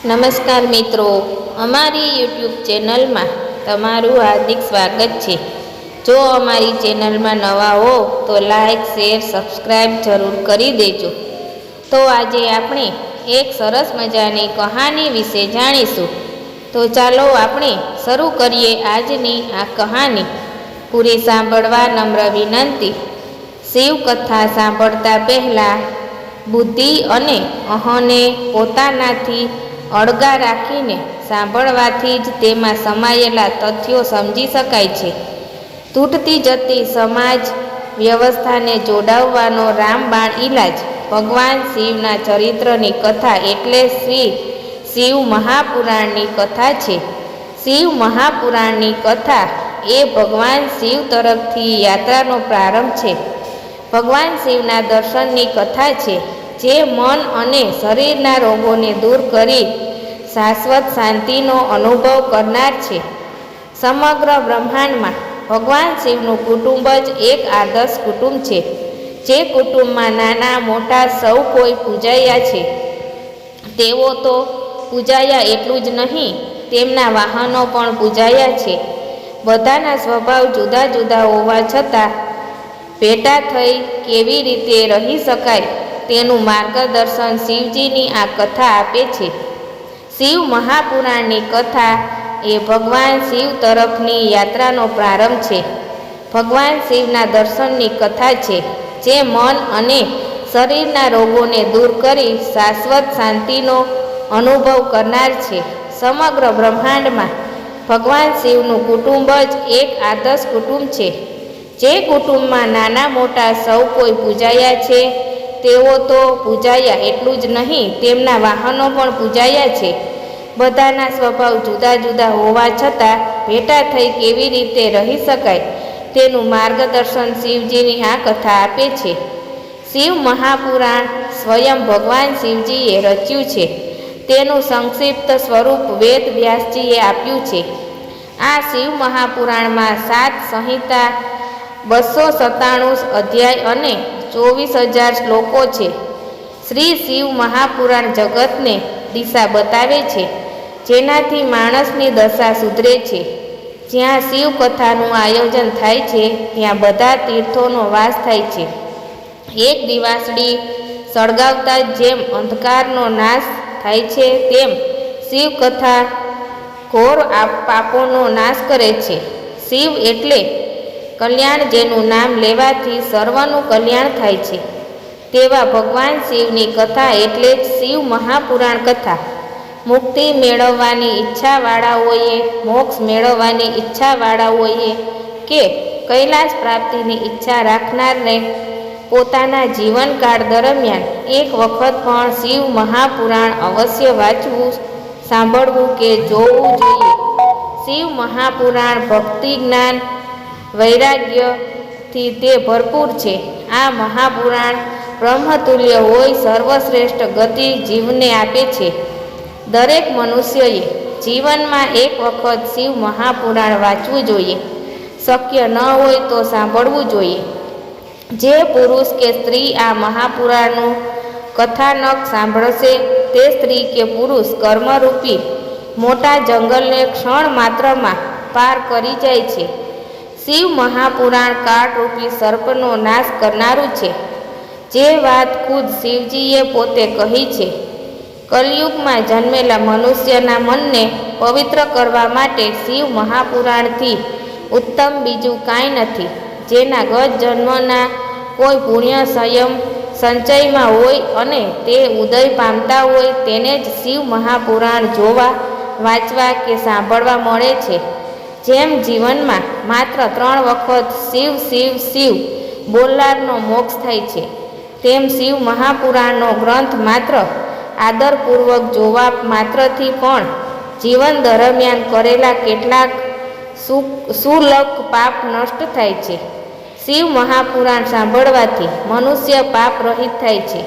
નમસ્કાર મિત્રો, અમારી યુટ્યુબ ચેનલમાં તમારું હાર્દિક સ્વાગત છે। જો અમારી ચેનલમાં નવા હો તો લાઈક, શેર, સબસ્ક્રાઈબ જરૂર કરી દેજો। તો આજે આપણે એક સરસ મજાની કહાની વિશે જાણીશું। તો ચાલો આપણે શરૂ કરીએ આજની આ કહાની। પૂરી સાંભળવા નમ્ર વિનંતી। શિવકથા સાંભળતા પહેલાં બુદ્ધિ અને અહંને પોતાનાથી અળગા રાખીને સાંભળવાથી જ તેમાં સમાયેલા તથ્યો સમજી શકાય છે। તૂટતી જતી સમાજ વ્યવસ્થાને જોડાવવાનો રામબાણ ઈલાજ ભગવાન શિવના ચરિત્રની કથા એટલે શ્રી શિવ મહાપુરાણની કથા છે। શિવ મહાપુરાણની કથા એ ભગવાન શિવ તરફથી યાત્રાનો પ્રારંભ છે। ભગવાન શિવના દર્શનની કથા છે, જે મન અને શરીરના રોગોને દૂર કરી શાશ્વત શાંતિનો અનુભવ કરનાર છે। સમગ્ર બ્રહ્માંડમાં ભગવાન શિવનું કુટુંબ જ એક આદર્શ કુટુંબ છે, જે કુટુંબમાં નાના મોટા સૌ કોઈ પૂજાયા છે। તેઓ તો પૂજાયા એટલું જ નહીં, તેમના વાહનો પણ પૂજાયા છે। બધાના સ્વભાવ જુદા જુદા હોવા છતાં ભેટા થઈ કેવી રીતે રહી શકાય તેનું માર્ગદર્શન શિવજીની આ કથા આપે છે। શિવ મહાપુરાણની કથા એ ભગવાન શિવ તરફની યાત્રાનો પ્રારંભ છે। ભગવાન શિવના દર્શનની કથા છે, જે મન અને શરીરના રોગોને દૂર કરી શાશ્વત શાંતિનો અનુભવ કરનાર છે। સમગ્ર બ્રહ્માંડમાં ભગવાન શિવનું કુટુંબ જ એક આદર્શ કુટુંબ છે, જે કુટુંબમાં નાના મોટા સૌ કોઈ પૂજાયા છે। તેઓ તો પૂજાયા એટલું જ નહીં, તેમના વાહનો પણ પૂજાયા છે। બધાના સ્વભાવ જુદા જુદા હોવા છતાં ભેટા થઈ કેવી રીતે રહી શકાય તેનું માર્ગદર્શન શિવજીની આ કથા આપે છે। શિવ મહાપુરાણ સ્વયં ભગવાન શિવજીએ રચ્યું છે। તેનું સંક્ષિપ્ત સ્વરૂપ વેદ વ્યાસજીએ આપ્યું છે। આ શિવ મહાપુરાણમાં 7 સંહિતા, 297 અધ્યાય અને 24,000 શ્લોકો છે। શ્રી શિવ મહાપુરાણ જગતને દિશા બતાવે છે, જેનાથી માણસની દશા સુધરે છે। જ્યાં શિવ કથાનું આયોજન થાય છે, ત્યાં બધા તીર્થોનો વાસ થાય છે। એક દિવાસળી સળગાવતા જેમ અંધકારનો નાશ થાય છે, તેમ શિવ કથા ઘોર પાપોનો નાશ કરે છે। શિવ એટલે કલ્યાણ, જેનું નામ લેવાથી સર્વનું કલ્યાણ થાય છે। તેવા ભગવાન શિવની કથા એટલે જ શિવ મહાપુરાણ કથા। મુક્તિ મેળવવાની ઈચ્છાવાળાઓએ, મોક્ષ મેળવવાની ઈચ્છાવાળાઓએ કે કૈલાસ પ્રાપ્તિની ઈચ્છા રાખનારને પોતાના જીવનકાળ દરમિયાન એક વખત પણ શિવ મહાપુરાણ અવશ્ય વાંચવું, સાંભળવું કે જોવું જોઈએ। શિવ મહાપુરાણ ભક્તિ, જ્ઞાન, વૈરાગ્યથી તે ભરપૂર છે। આ મહાપુરાણ બ્રહ્મતુલ્ય હોય સર્વશ્રેષ્ઠ ગતિ જીવને આપે છે। દરેક મનુષ્યએ જીવનમાં એક વખત શિવ મહાપુરાણ વાંચવું જોઈએ। શક્ય ન હોય તો સાંભળવું જોઈએ। જે પુરુષ કે સ્ત્રી આ મહાપુરાણનું કથાનક સાંભળશે, તે સ્ત્રી કે પુરુષ કર્મરૂપી મોટા જંગલને ક્ષણ માત્રમાં પાર કરી જાય છે। શિવ મહાપુરાણ કાળરૂપી સર્પનો નાશ કરનારું છે, જે વાત ખુદ શિવજીએ પોતે કહી છે। કલયુગમાં જન્મેલા મનુષ્યના મનને પવિત્ર કરવા માટે શિવ મહાપુરાણથી ઉત્તમ બીજું કાંઈ નથી। જેના ગત જન્મના કોઈ પુણ્ય સંચયમાં હોય અને તે ઉદય પામતા હોય, તેને જ શિવ મહાપુરાણ જોવા, વાંચવા કે સાંભળવા મળે છે। જેમ જીવનમાં માત્ર 3 વખત શિવ શિવ શિવ બોલનારનો મોક્ષ થાય છે, તેમ શિવ મહાપુરાણનો ગ્રંથ માત્ર આદરપૂર્વક જોવા માત્રથી પણ જીવન દરમિયાન કરેલા કેટલાક સુલક પાપ નષ્ટ થાય છે। શિવ મહાપુરાણ સાંભળવાથી મનુષ્ય પાપ રહિત થાય છે।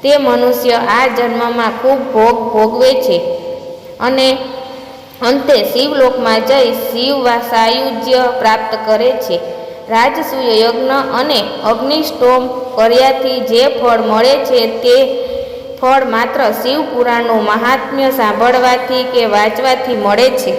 તે મનુષ્ય આ જન્મમાં ખૂબ ભોગ ભોગવે છે અને અંતે શિવલોકમાં જઈ શિવ સાયુજ્ય પ્રાપ્ત કરે છે। રાજસૂય યજ્ઞ અને અગ્નિષ્ટોમ કર્યાથી જે ફળ મળે છે, તે ફળ માત્ર શિવ પુરાણનું મહાત્મ્ય સાંભળવાથી કે વાંચવાથી મળે છે।